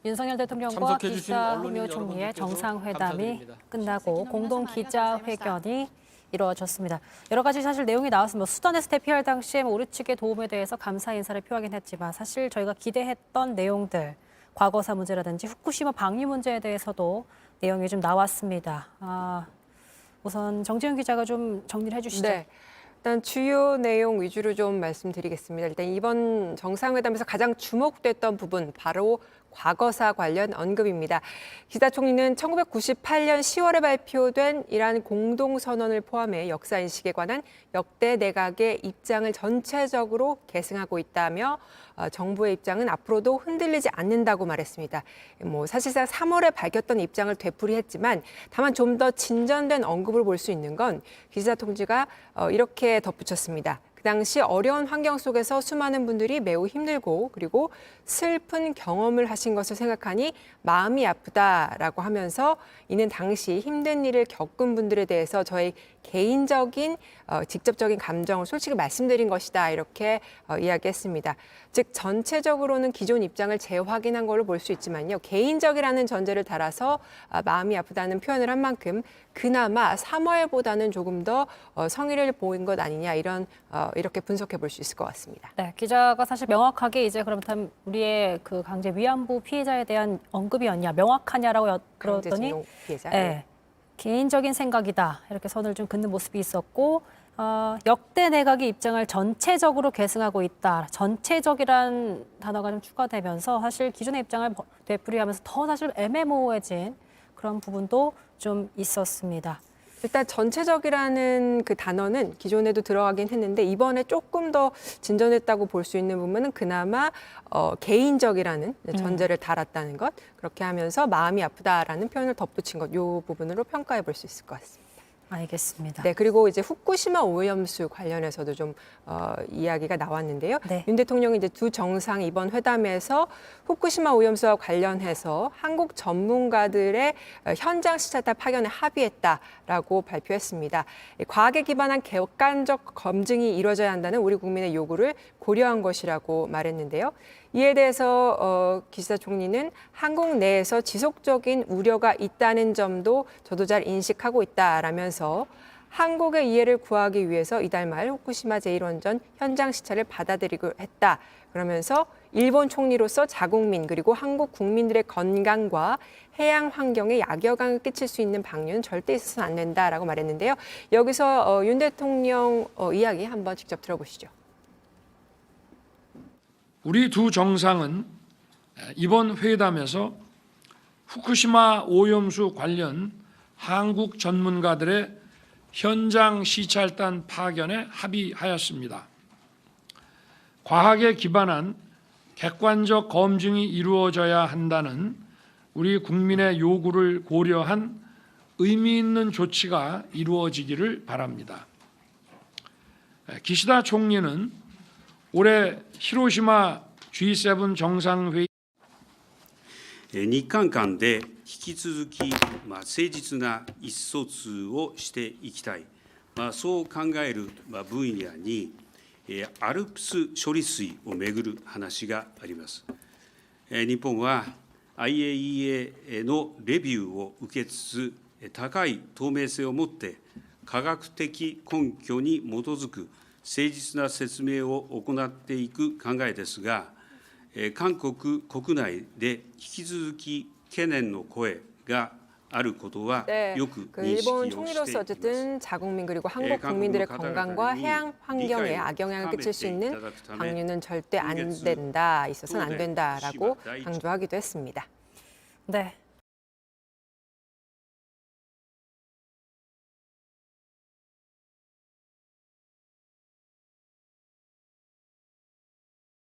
윤석열 대통령과 참석해주신 기시다 언론인 후미오 총리의 여러분들께도 정상회담이 감사드립니다. 끝나고 공동 기자회견이 이루어졌습니다. 여러 가지 사실 내용이 나왔습니다. 수단에서 대피할 당시에 우리 측의 도움에 대해서 감사 인사를 표하긴 했지만 사실 저희가 기대했던 내용들, 과거사 문제라든지 후쿠시마 방류 문제에 대해서도 내용이 좀 나왔습니다. 우선 정재윤 기자가 좀 정리를 해주시죠. 네. 일단 주요 내용 위주로 좀 말씀드리겠습니다. 일단 이번 정상회담에서 가장 주목됐던 부분 바로 과거사 관련 언급입니다. 기시다 총리는 1998년 10월에 발표된 이란 공동선언을 포함해 역사인식에 관한 역대 내각의 입장을 전체적으로 계승하고 있다며 정부의 입장은 앞으로도 흔들리지 않는다고 말했습니다. 사실상 3월에 밝혔던 입장을 되풀이했지만 다만 좀 더 진전된 언급을 볼 수 있는 건 기시다 총리가 이렇게 덧붙였습니다. 그 당시 어려운 환경 속에서 수많은 분들이 매우 힘들고 그리고 슬픈 경험을 하신 것을 생각하니 마음이 아프다라고 하면서 이는 당시 힘든 일을 겪은 분들에 대해서 저의 개인적인 직접적인 감정을 솔직히 말씀드린 것이다 이렇게 이야기했습니다. 즉 전체적으로는 기존 입장을 재확인한 걸로 볼 수 있지만요. 개인적이라는 전제를 달아서 마음이 아프다는 표현을 한 만큼 그나마 3월보다는 조금 더 성의를 보인 것 아니냐 이렇게 분석해 볼 수 있을 것 같습니다. 네, 기자가 사실 명확하게 이제 그렇다면 우리의 그 강제 위안부 피해자에 대한 언급이었냐, 명확하냐라고 그러더니 강제징용 피해자. 네, 개인적인 생각이다 이렇게 선을 좀 긋는 모습이 있었고 역대 내각의 입장을 전체적으로 계승하고 있다. 전체적이란 단어가 좀 추가되면서 사실 기존의 입장을 되풀이하면서 더 사실 애매모호해진 그런 부분도 좀 있었습니다. 일단 전체적이라는 그 단어는 기존에도 들어가긴 했는데 이번에 조금 더 진전했다고 볼 수 있는 부분은 그나마 개인적이라는 전제를 달았다는 것, 그렇게 하면서 마음이 아프다라는 표현을 덧붙인 것, 이 부분으로 평가해 볼 수 있을 것 같습니다. 알겠습니다. 네, 그리고 이제 후쿠시마 오염수 관련해서도 좀 이야기가 나왔는데요. 네. 윤 대통령이 이제 두 정상 이번 회담에서 후쿠시마 오염수와 관련해서 한국 전문가들의 현장 시찰단 파견에 합의했다라고 발표했습니다. 과학에 기반한 객관적 검증이 이루어져야 한다는 우리 국민의 요구를 고려한 것이라고 말했는데요. 이에 대해서 기시다 총리는 한국 내에서 지속적인 우려가 있다는 점도 저도 잘 인식하고 있다라면서 한국의 이해를 구하기 위해서 이달 말 후쿠시마 제1원전 현장 시찰을 받아들이기로 했다. 그러면서 일본 총리로서 자국민 그리고 한국 국민들의 건강과 해양 환경에 악영향을 끼칠 수 있는 방류는 절대 있어서는 안 된다라고 말했는데요. 여기서 윤 대통령 이야기 한번 직접 들어보시죠. 우리 두 정상은 이번 회담에서 후쿠시마 오염수 관련 한국 전문가들의 현장 시찰단 파견에 합의하였습니다. 과학에 기반한 객관적 검증이 이루어져야 한다는 우리 국민의 요구를 고려한 의미 있는 조치가 이루어지기를 바랍니다. 기시다 총리는 올해 히로시마 G7 정상회의日韓間で引き続き誠実な意思疎通をしていきたい、そう考える分野にアルプス処理水をめぐる話があります。日本は IAEA のレビューを受けつつ高い透明性を持って科学的根拠に基づく誠実な説明を行っていく考えですが、韓国国内で引き続き懸念の声があることはよく認識を 일본 してい 총리로서 ます。 어쨌든 자국민 그리고 한국 국민들의 건강과 해양 환경에 악영향을 끼칠 수 있는 방류는 절대 안 된다, 있어서는 안 된다라고 강조하기도 했습니다. 네.